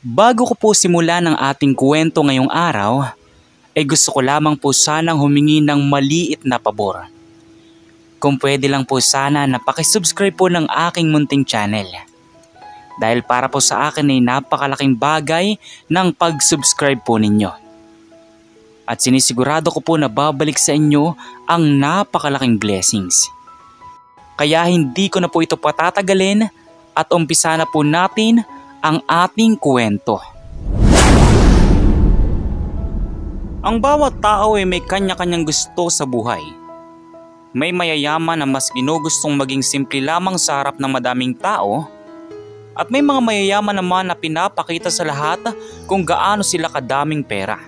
Bago ko po simulan ang ating kwento ngayong araw, ay gusto ko lamang po sanang humingi ng maliit na pabor. Kung pwede lang po sana na pakisubscribe po ng aking munting channel. Dahil para po sa akin ay napakalaking bagay ng pag-subscribe po ninyo. At sinisigurado ko po na babalik sa inyo ang napakalaking blessings. Kaya hindi ko na po ito patatagalin at umpisa na po natin ang ating kwento. Ang bawat tao ay may kanya-kanyang gusto sa buhay. May mayayaman na mas ginugustong maging simple lamang sa harap ng madaming tao at may mga mayayaman naman na pinapakita sa lahat kung gaano sila kadaming pera.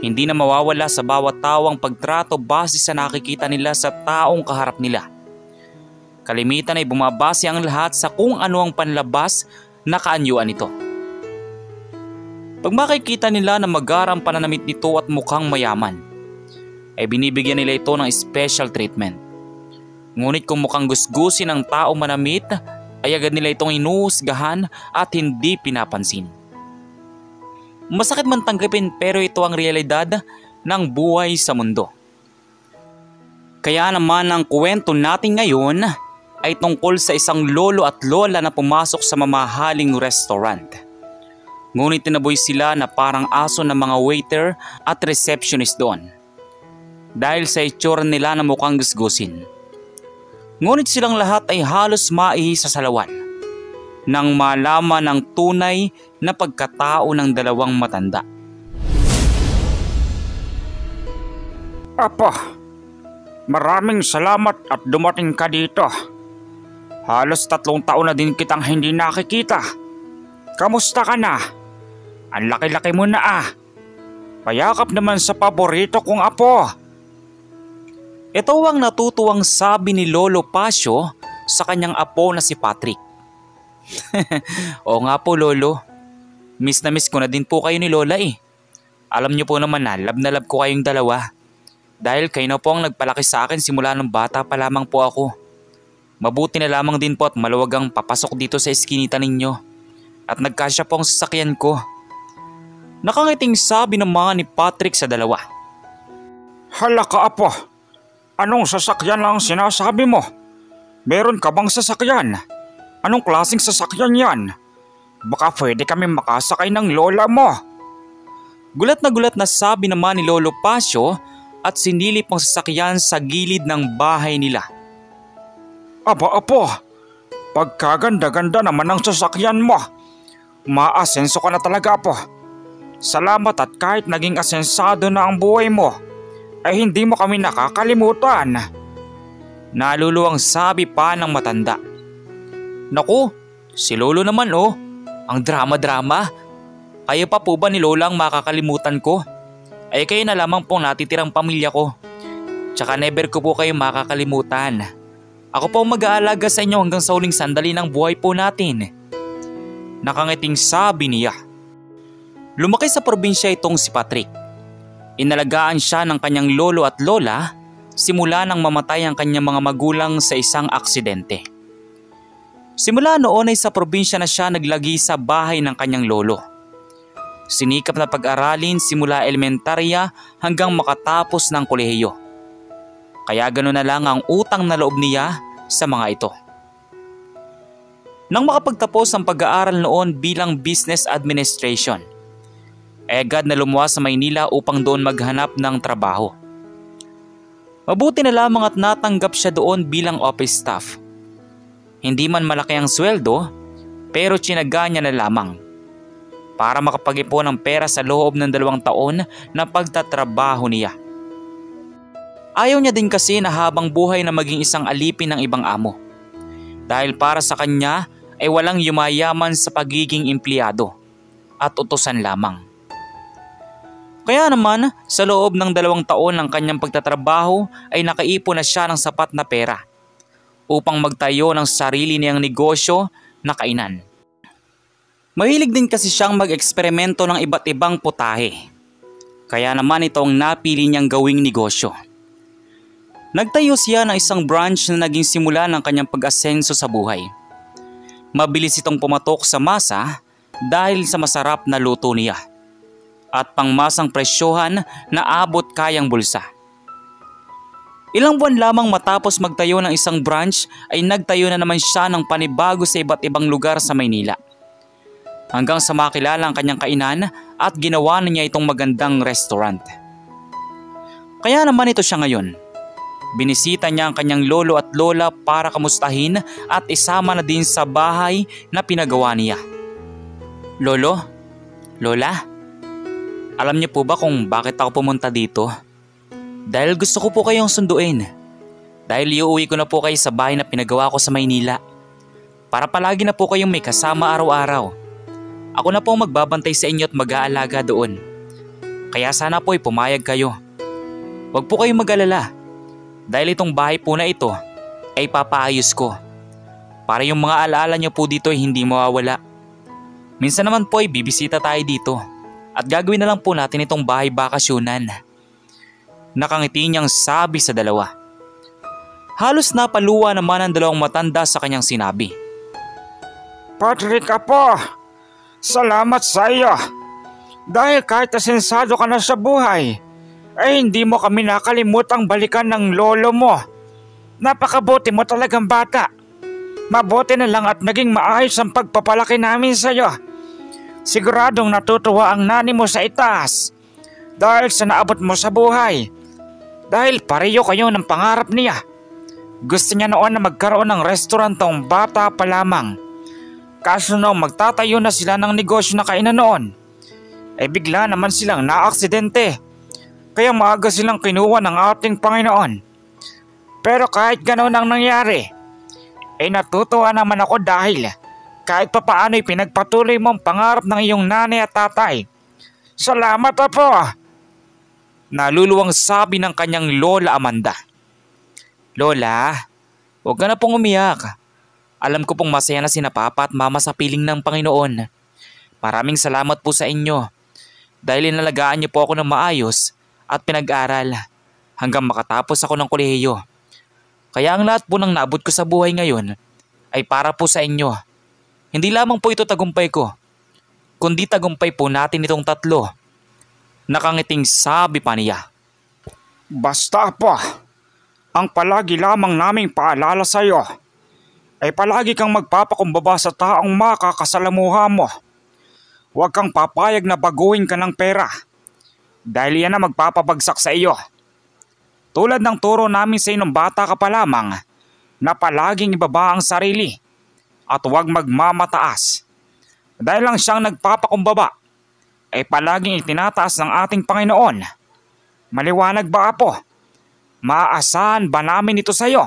Hindi na mawawala sa bawat tao ang pagtrato base sa nakikita nila sa taong kaharap nila. Kalimitan ay bumabase ang lahat sa kung ano ang panlabas na kaanyuan nito. Pag makikita nila na magarang pananamit nito at mukhang mayaman, ay binibigyan nila ito ng special treatment. Ngunit kung mukhang gusgusin ng tao manamit, ay agad nila itong inuhusgahan at hindi pinapansin. Masakit man tanggapin pero ito ang realidad ng buhay sa mundo. Kaya naman ang kwento natin ngayon ay tungkol sa isang lolo at lola na pumasok sa mamahaling restaurant. Ngunit tinaboy sila na parang aso ng mga waiter at receptionist doon. Dahil sa itsura nila na mukhang gusgusin. Ngunit silang lahat ay halos maihi sa salawan nang malaman ang tunay na pagkatao ng dalawang matanda. Apo, maraming salamat at dumating ka dito. Halos 3 taon na din kitang hindi nakikita. Kamusta ka na? Ang laki-laki mo na ah. Payakap naman sa paborito kong apo. Ito ang natutuwang sabi ni Lolo Pasio sa kanyang apo na si Patrick. Oo nga po Lolo, miss na miss ko na din po kayo ni Lola eh. Alam niyo po naman na love ko kayong dalawa. Dahil kayo na po ang nagpalaki sa akin simula ng bata pa lamang po ako. Mabuti na lamang din po at maluwag ang papasok dito sa eskinita ninyo. At nagkasya po ang sasakyan ko. Nakangiting sabi naman ni Patrick sa dalawa. Hala ka apo, anong sasakyan lang sinasabi mo? Meron ka bang sasakyan? Anong klaseng sasakyan yan? Baka pwede kami makasakay ng lola mo. Gulat na sabi naman ni Lolo Pasio at sinilip ang sasakyan sa gilid ng bahay nila. Aba apo, pagkaganda-ganda naman ang sasakyan mo. Maasenso ka na talaga apo. Salamat at kahit naging asensado na ang buhay mo, ay hindi mo kami nakakalimutan. Naluluwang sabi pa ng matanda. Naku, si Lolo naman oh, ang drama-drama. Kayo pa po ba ni Lola ang makakalimutan ko? Ay kayo na lamang pong natitirang pamilya ko. Tsaka never ko po kayo makakalimutan. Ako po mag-aalaga sa inyo hanggang sa huling sandali ng buhay po natin. Nakangiting sabi niya. Lumaki sa probinsya itong si Patrick. Inalagaan siya ng kanyang lolo at lola simula nang mamatay ang kanyang mga magulang sa isang aksidente. Simula noon ay sa probinsya na siya naglagi sa bahay ng kanyang lolo. Sinikap na pag-aralin simula elementarya hanggang makatapos ng kolehiyo. Kaya ganoon na lang ang utang na loob niya sa mga ito. Nang makapagtapos ang pag-aaral noon bilang business administration, agad na lumuwas sa Maynila upang doon maghanap ng trabaho. Mabuti na lamang at natanggap siya doon bilang office staff. Hindi man malaki ang sweldo, pero tinaga niya na lamang para makapag-ipon ng pera sa loob ng 2 taon na pagtatrabaho niya. Ayaw niya din kasi na habang buhay na maging isang alipin ng ibang amo. Dahil para sa kanya ay walang yumayaman sa pagiging empleyado at utusan lamang. Kaya naman sa loob ng 2 taon ng kanyang pagtatrabaho ay nakaipon na siya ng sapat na pera upang magtayo ng sarili niyang negosyo na kainan. Mahilig din kasi siyang mag-eksperimento ng iba't ibang putahe. Kaya naman ito ang napili niyang gawing negosyo. Nagtayo siya ng isang branch na naging simula ng kanyang pag-asenso sa buhay. Mabilis itong pumatok sa masa dahil sa masarap na luto niya at pangmasang presyohan na abot kayang bulsa. Ilang buwan lamang matapos magtayo ng isang branch ay nagtayo na naman siya ng panibago sa iba't ibang lugar sa Maynila. Hanggang sa makilala ang kanyang kainan at ginawa na niya itong magandang restaurant. Kaya naman ito siya ngayon. Binisita niya ang kanyang lolo at lola para kamustahin at isama na din sa bahay na pinagawa niya. Lolo? Lola? Alam niyo po ba kung bakit ako pumunta dito? Dahil gusto ko po kayong sunduin. Dahil iuwi ko na po kayo sa bahay na pinagawa ko sa Maynila. Para palagi na po kayong may kasama araw-araw. Ako na po magbabantay sa inyo at mag-aalaga doon. Kaya sana po ay pumayag kayo. Huwag po kayong mag-alala. Dahil itong bahay po na ito ay papaayos ko. Para yung mga alaala niyo po dito ay hindi mawawala. Minsan naman po ay bibisita tayo dito. At gagawin na lang po natin itong bahay bakasyunan. Nakangiti niyang sabi sa dalawa. Halos napaluwa naman ang dalawang matanda sa kanyang sinabi. Patrick Apo, salamat sa iyo. Dahil kahit asensado ka na sa buhay, ay hindi mo kami nakalimutang balikan ng lolo mo. Napakabuti mo talagang bata. Mabuti na lang at naging maayos ang pagpapalaki namin sa iyo. Siguradong natutuwa ang nani mo sa itaas dahil sa naabot mo sa buhay. Dahil pareho kayo ng pangarap niya. Gusto niya noon na magkaroon ng restaurant ng bata pa lamang. Kaso nung magtatayo na sila ng negosyo na kainan noon, ay bigla naman silang naaksidente. Kaya maaga silang kinuha ng ating Panginoon. Pero kahit ganoon ang nangyari, ay natutuwa naman ako dahil kahit papaano ay pinagpatuloy mo ang pangarap ng iyong nanay at tatay. Salamat Apo! Naluluwang sabi ng kanyang lola Amanda. Lola, huwag ka na pong umiyak. Alam ko pong masaya na sina Papa at Mama sa piling ng Panginoon. Maraming salamat po sa inyo. Dahil inalagaan niyo po ako ng maayos at pinag-aral hanggang makatapos ako ng kolehiyo. Kaya ang lahat po ng naabot ko sa buhay ngayon ay para po sa inyo. Hindi lamang po ito tagumpay ko, kundi tagumpay po natin itong tatlo. Nakangiting sabi pa niya. Basta Apo, ang palagi lamang naming paalala sa iyo ay palagi kang magpapakumbaba sa taong makakasalamuha mo. Huwag kang papayag na baguhin ka ng pera dahil yan na magpapabagsak sa iyo. Tulad ng turo namin sa inong bata ka pa lamang na palaging ibaba ang sarili at huwag magmamataas. Dahil lang siyang nagpapakumbaba ay palaging itinataas ng ating Panginoon. Maliwanag ba Apo? Maaasahan ba namin ito sa iyo?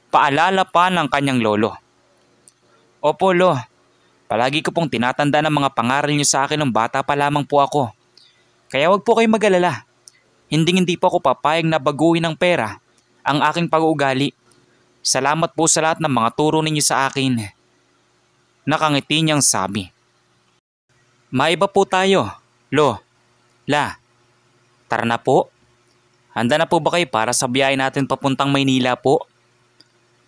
Paalala pa ng kanyang lolo. Opo Lo, palagi ko pong tinatanda ng mga pangaral niyo sa akin ng bata pa lamang po ako. Kaya wag po kayong mag-alala. Hindi po ako papayag na baguhin ng pera ang aking pag-uugali. Salamat po sa lahat ng mga turo ninyo sa akin. Nakangiti niyang sabi. Maiba po tayo, Lo, La. Tara na po. Handa na po ba kayo para sa biyahe natin papuntang Maynila po?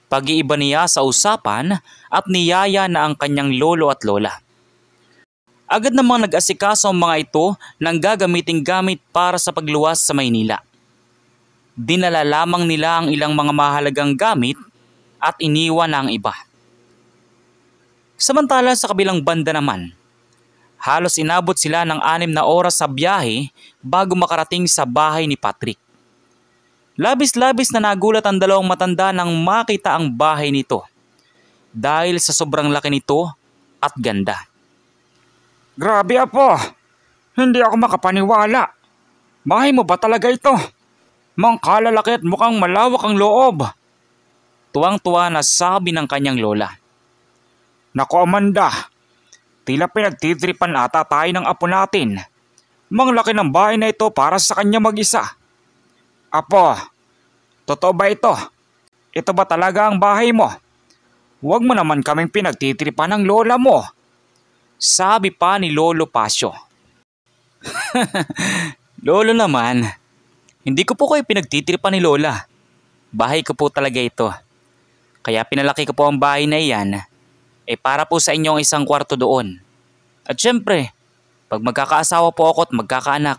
Pag-iiba niya sa usapan at niyaya na ang kanyang lolo at lola. Agad namang nag-asikaso ang mga ito ng gagamiting gamit para sa pagluwas sa Maynila. Dinala lamang nila ang ilang mga mahalagang gamit at iniwan na ang iba. Samantala sa kabilang banda naman, halos inabot sila ng 6 na oras sa biyahe bago makarating sa bahay ni Patrick. Labis-labis na nagulat ang dalawang matanda nang makita ang bahay nito dahil sa sobrang laki nito at ganda. Grabe Apo, hindi ako makapaniwala. Bahay mo ba talaga ito? Mangkalalaki at mukhang malawak ang loob. Tuwang-tuwa na sabi ng kanyang lola. Naku Amanda, tila pinagtitripan ata tayo ng apo natin. Manglaki ng bahay na ito para sa kanya mag-isa. Apo, totoo ba ito? Ito ba talaga ang bahay mo? Huwag mo naman kaming pinagtitripan ng lola mo. Sabi pa ni Lolo Pasio. Lolo naman, hindi ko po kayo pinagtitripan ni Lola. Bahay ko po talaga ito. Kaya pinalaki ko po ang bahay na iyan para po sa inyong isang kwarto doon. At syempre, pag magkakaasawa po ako at magkakaanak,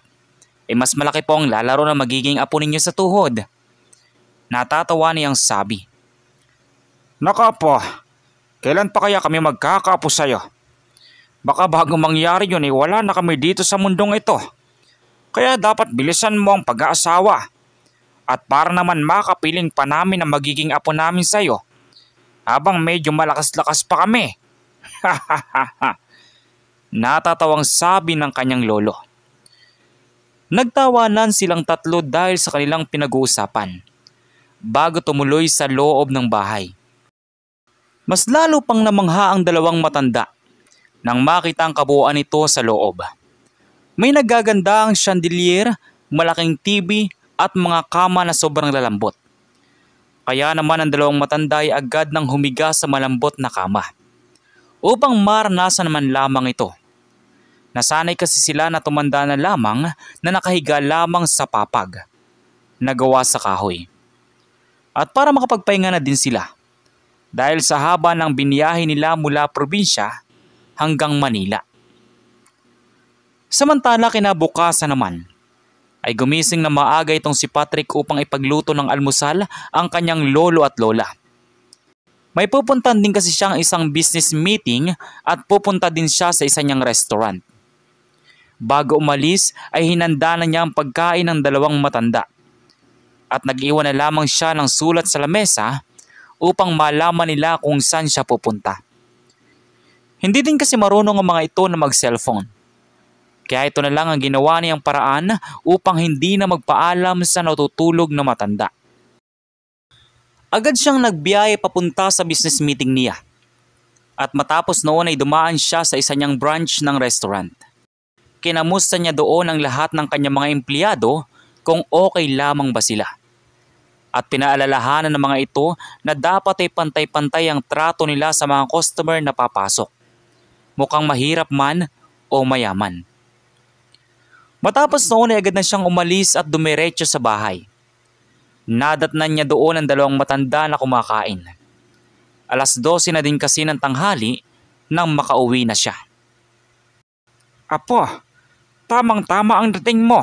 mas malaki po ang lalaro na magiging apo ninyo sa tuhod. Natatawa niyang sabi. Naka po, kailan pa kaya kami magkakaapo sa'yo? Baka bago mangyari yun wala na kami dito sa mundong ito. Kaya dapat bilisan mo ang pag-aasawa. At para naman makapiling pa namin ang magiging apo namin sa'yo, habang medyo malakas-lakas pa kami. Natatawang sabi ng kanyang lolo. Nagtawanan silang tatlo dahil sa kanilang pinag-uusapan bago tumuloy sa loob ng bahay. Mas lalo pang namangha ang dalawang matanda nang makita ang kabuuan nito sa loob. May nagagandang chandelier, malaking TV at mga kama na sobrang lalambot. Kaya naman ang dalawang matanda ay agad nang humiga sa malambot na kama upang maranasan naman lamang ito. Nasanay kasi sila na tumanda na lamang na nakahiga lamang sa papag na gawa sa kahoy. At para makapagpahinga na din sila dahil sa haba ng biniyahe nila mula probinsya hanggang Manila. Samantala kinabukasan naman ay gumising na maaga itong si Patrick upang ipagluto ng almusal ang kanyang lolo at lola. May pupuntan din kasi siyang isang business meeting at pupunta din siya sa isa niyang restaurant. Bago umalis ay hinanda na niya ang pagkain ng dalawang matanda at nag-iwan na lamang siya ng sulat sa lamesa upang malaman nila kung saan siya pupunta. Hindi din kasi marunong ang mga ito na mag-cellphone. Kaya ito na lang ang ginawa niyang paraan upang hindi na magpaalam sa natutulog na matanda. Agad siyang nagbiyahe papunta sa business meeting niya. At matapos noon ay dumaan siya sa isa niyang branch ng restaurant. Kinamusta niya doon ang lahat ng kanyang mga empleyado kung okay lamang ba sila. At pinaalalahanan ng mga ito na dapat ay pantay-pantay ang trato nila sa mga customer na papasok. Mukhang mahirap man o mayaman. Matapos noon ay agad na siyang umalis at dumiretso sa bahay. Nadatnan niya doon ang dalawang matanda na kumakain. 12:00 na din kasi ng tanghali nang makauwi na siya. Apo, tamang-tama ang dating mo.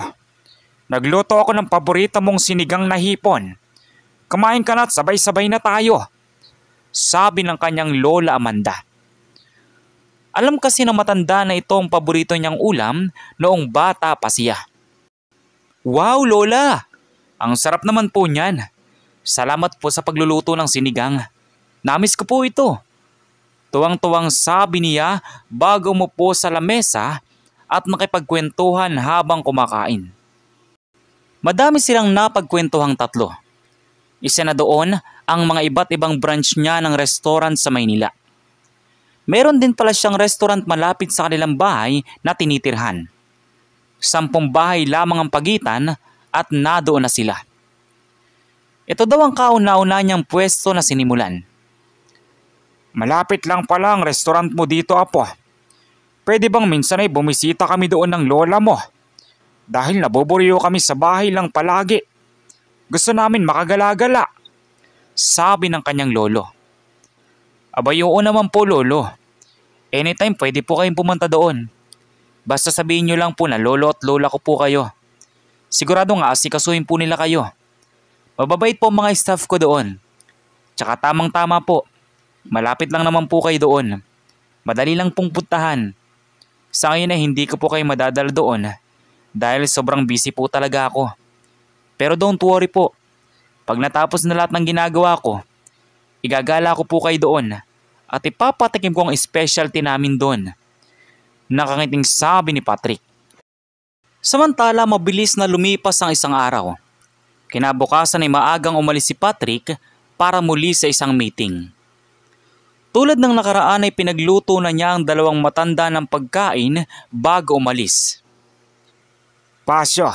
Nagluto ako ng paborito mong sinigang na hipon. Kumain ka na at sabay-sabay na tayo, sabi ng kanyang lola Amanda. Alam kasi ng matanda na ito ang paborito niyang ulam noong bata pa siya. Wow, lola! Ang sarap naman po niyan. Salamat po sa pagluluto ng sinigang. Namiss ko po ito. Tuwang-tuwang sabi niya bago umupo sa lamesa at nakipagkwentuhan habang kumakain. Madami silang napagkwentuhang tatlo. Isa na doon ang mga iba't ibang branch niya ng restaurant sa Maynila. Meron din pala siyang restaurant malapit sa kanilang bahay na tinitirhan. 10 bahay lamang ang pagitan at nadoon na sila. Ito daw ang kauna-una niyang pwesto na sinimulan. Malapit lang pala ang restaurant mo dito, Apo. Pwede bang minsan ay bumisita kami doon ng lola mo? Dahil nabuburiyo kami sa bahay lang palagi. Gusto namin makagala-gala, sabi ng kanyang lolo. Abay, oo naman po, lolo. Anytime pwede po kayong pumunta doon. Basta sabihin nyo lang po na lolo at lola ko po kayo. Sigurado nga asikasuhin po nila kayo. Mababait po mga staff ko doon. Tsaka tamang-tama po. Malapit lang naman po kayo doon. Madali lang pong puntahan. Sa ngayon ay hindi ko po kayo madadala doon dahil sobrang busy po talaga ako. Pero don't worry po. Pag natapos na lahat ng ginagawa ko, igagala ko po kayo doon at ipapatikim ko ang specialty namin doon. Nakangiting sabi ni Patrick. Samantala mabilis na lumipas ang isang araw. Kinabukasan ay maagang umalis si Patrick para muli sa isang meeting. Tulad ng nakaraan ay pinagluto na niya ang dalawang matanda ng pagkain bago umalis. Pasyo,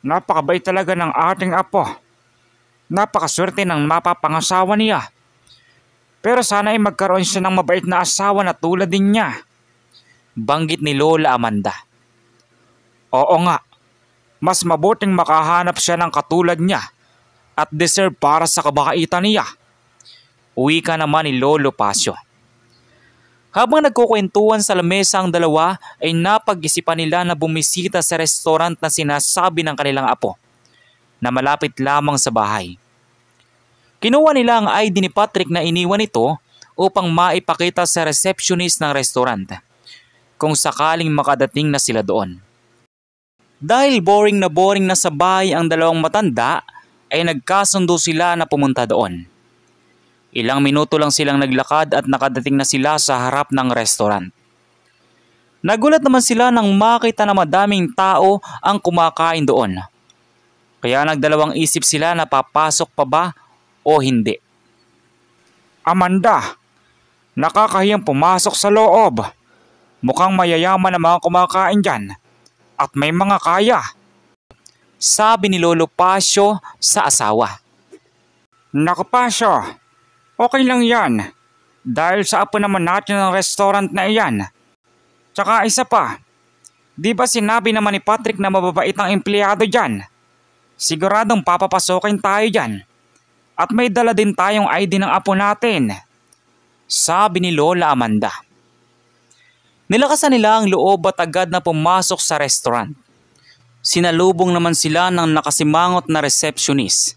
napakabait talaga ng ating apo. Napakaswerte ng mapapangasawa niya. Pero sana ay magkaroon siya ng mabait na asawa na tulad din niya, banggit ni Lola Amanda. Oo nga, mas mabuting makahanap siya ng katulad niya at deserve para sa kabakaitan niya. Uwi ka naman ni Lolo Pasyo. Habang nagkukwentuhan sa lamesa ang dalawa ay napag-isipan nila na bumisita sa restaurant na sinasabi ng kanilang apo na malapit lamang sa bahay. Kinuha nila ang ID ni Patrick na iniwan ito upang maipakita sa receptionist ng restaurant kung sakaling makadating na sila doon. Dahil boring na sa bahay ang dalawang matanda ay nagkasundo sila na pumunta doon. Ilang minuto lang silang naglakad at nakadating na sila sa harap ng restaurant. Nagulat naman sila nang makita na madaming tao ang kumakain doon. Kaya nagdalawang isip sila na papasok pa ba o hindi. Amanda, nakakahiyang pumasok sa loob. Mukhang mayayaman ang mga kumakain dyan at may mga kaya. Sabi ni Lolo Pasio sa asawa. Naku Pasio, okay lang yan. Dahil sa apo naman natin ng restaurant na iyan. Tsaka isa pa, di ba sinabi naman ni Patrick na mababait ang empleyado dyan? Siguradong papapasokin tayo dyan. At may dala din tayong ID ng apo natin. Sabi ni Lola Amanda. Nilakasan nila ang loob at agad na pumasok sa restaurant. Sinalubong naman sila ng nakasimangot na receptionist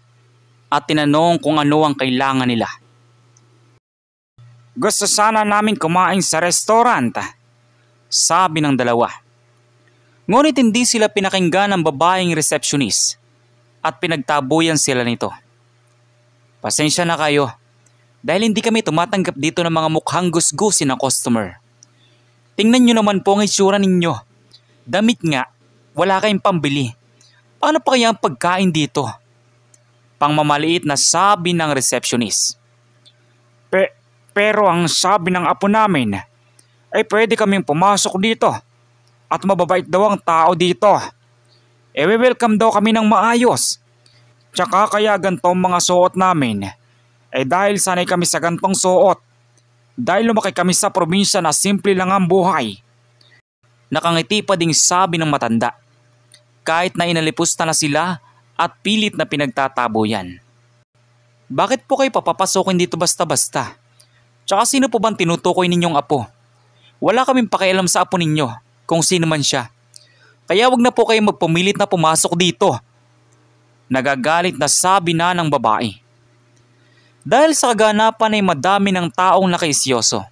at tinanong kung ano ang kailangan nila. Gusto sana namin kumain sa restaurant, sabi ng dalawa. Ngunit hindi sila pinakinggan ng babaeng receptionist at pinagtabuyan sila nito. Pasensya na kayo dahil hindi kami tumatanggap dito ng mga mukhang gusgusin na customer. Tingnan nyo naman po ang itsura ninyo. Damit nga, wala kayong pambili. Paano pa kaya ang pagkain dito? Pangmamaliit na sabi ng receptionist. Pero ang sabi ng apo namin ay pwede kaming pumasok dito at mababait daw ang tao dito. We-welcome daw kami ng maayos. Tsaka kaya gantong mga suot namin ay dahil sanay kami sa gantong suot. Dahil lumaki kami sa probinsya na simple lang ang buhay. Nakangiti pa ding sabi ng matanda. Kahit na inalipusta na sila at pilit na pinagtatabo yan. Bakit po kayo papapasokin dito basta-basta? Tsaka sino po bang tinutukoy ninyong apo? Wala kaming pakialam sa apo ninyo kung sino man siya. Kaya wag na po kayo magpumilit na pumasok dito. Nagagalit na sabi na ng babae. Dahil sa kaganapan ay madami ng taong nakaisyoso.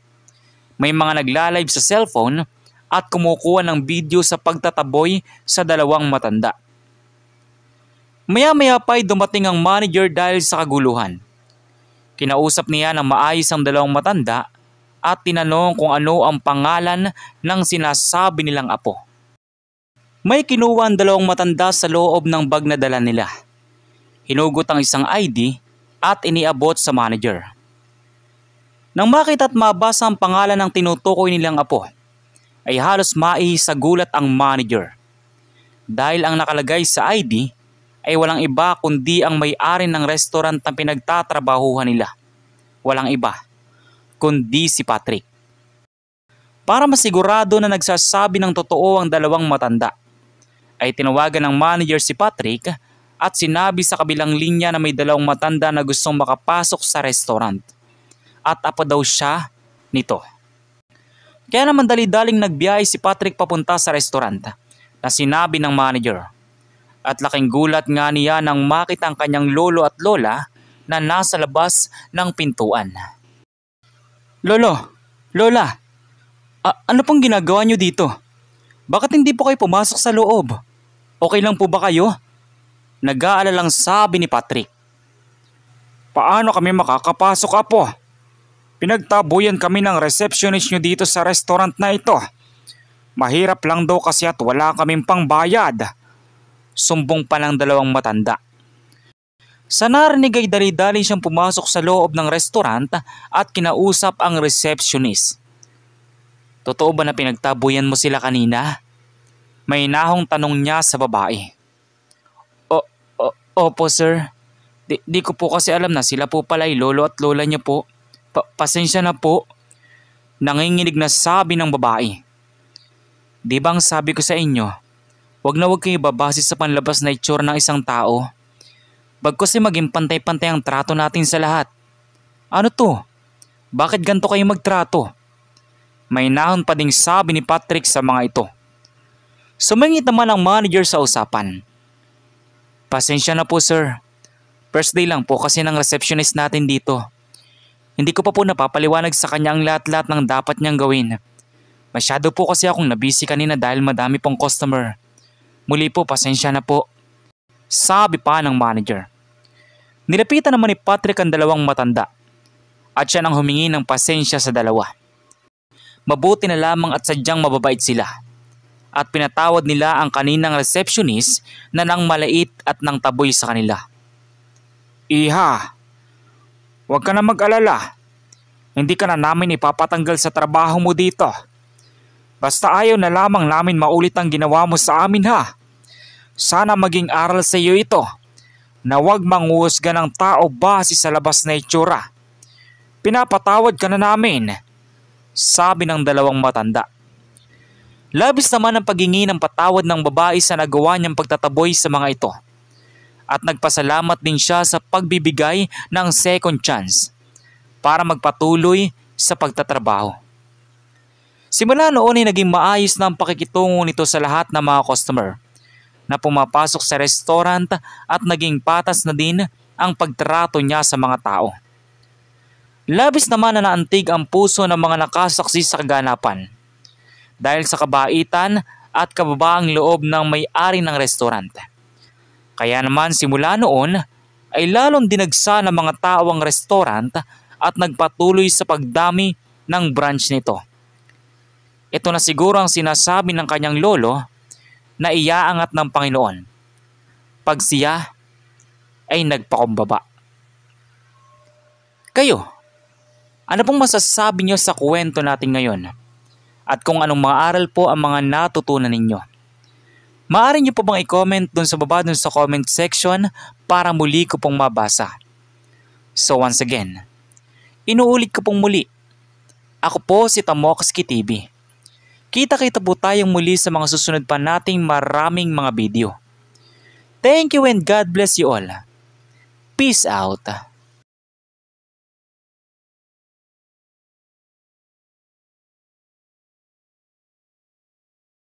May mga nagla-live sa cellphone at kumukuha ng video sa pagtataboy sa dalawang matanda. Maya-maya pa ay dumating ang manager dahil sa kaguluhan. Kinausap niya ng maayos ang dalawang matanda at tinanong kung ano ang pangalan ng sinasabi nilang apo. May kinuha ang dalawang matanda sa loob ng bag na dala nila. Hinugot ang isang ID at iniabot sa manager. Nang makita at mabasa ang pangalan ng tinutukoy nilang apo, ay halos sa gulat ang manager. Dahil ang nakalagay sa ID ay walang iba kundi ang may-ari ng restaurant na pinagtatrabahuhan nila. Walang iba kundi si Patrick. Para masigurado na nagsasabi ng totoo ang dalawang matanda, ay tinawagan ng manager si Patrick at sinabi sa kabilang linya na may dalawang matanda na gustong makapasok sa restaurant at apo daw siya nito. Kaya naman dali-daling nagbiyahe si Patrick papunta sa restaurant na sinabi ng manager. At laking gulat nga niya nang makita ang kanyang lolo at lola na nasa labas ng pintuan. Lola, ano pong ginagawa niyo dito? Bakit hindi po kayo pumasok sa loob? Okay lang po ba kayo? Nag-aalalang sabi ni Patrick. Paano kami makakapasok, apo? Pinagtabuyan kami ng receptionist nyo dito sa restaurant na ito. Mahirap lang daw kasi at wala kaming pangbayad. Sumbong pa ng dalawang matanda. Sa narinig ay dali-dali siyang pumasok sa loob ng restaurant at kinausap ang receptionist. Totoo ba na pinagtabuyan mo sila kanina? May nahong tanong niya sa babae. Opo sir. Di ko po kasi alam na sila po pala ay lolo at lola niya po. Pasensya na po. Nanginginig na sabi ng babae. Di bang sabi ko sa inyo, wag na wag kayo babase sa panlabas na itsura ng isang tao. Bagkus ay maging pantay-pantay ang trato natin sa lahat. Ano to? Bakit ganito kayo magtrato? May nahon pa ding sabi ni Patrick sa mga ito. Sumingit naman ang manager sa usapan. Pasensya na po sir. First day lang po kasi ng receptionist natin dito. Hindi ko pa po napapaliwanag sa kanya ang lahat-lahat ng dapat niyang gawin. Masyado po kasi akong nabisi kanina dahil madami pong customer. Muli po, pasensya na po. Sabi pa ng manager. Nilapitan naman ni Patrick ang dalawang matanda at siya nang humingi ng pasensya sa dalawa. Mabuti na lamang at sadyang mababait sila at pinatawad nila ang kaninang receptionist na nang malait at nang taboy sa kanila. Iha, huwag ka na mag-alala. Hindi ka na namin ipapatanggal sa trabaho mo dito. Basta ayaw na lamang namin maulit ang ginawa mo sa amin ha. Sana maging aral sa iyo ito na huwag manghuhusga ng tao base sa labas na itsura. Pinapatawad ka na namin, sabi ng dalawang matanda. Labis naman ang paghingi ng patawad ng babae sa nagawa niyang pagtataboy sa mga ito. At nagpasalamat din siya sa pagbibigay ng second chance para magpatuloy sa pagtatrabaho. Simula noon ay naging maayos na ang pakikitungo nito sa lahat ng mga customer na pumapasok sa restaurant at naging patas na din ang pagtrato niya sa mga tao. Labis naman na naantig ang puso ng mga nakasaksi sa kaganapan dahil sa kabaitan at kababaang loob ng may-ari ng restaurant. Kaya naman simula noon ay lalong dinagsa ng mga tao ang restaurant at nagpatuloy sa pagdami ng branch nito. Ito na siguro ang sinasabi ng kanyang lolo na iaangat ng Panginoon pag siya ay nagpakumbaba. Kayo, ano pong masasabi niyo sa kwento natin ngayon? At kung anong mga aral po ang mga natutunan ninyo? Maaari niyo po bang i-comment dun sa baba dun sa comment section para muli ko pong mabasa. So once again, inuulit ko pong muli. Ako po si Tamoxki TV. Kita-kita po tayong muli sa mga susunod pa nating maraming mga video. Thank you and God bless you all. Peace out.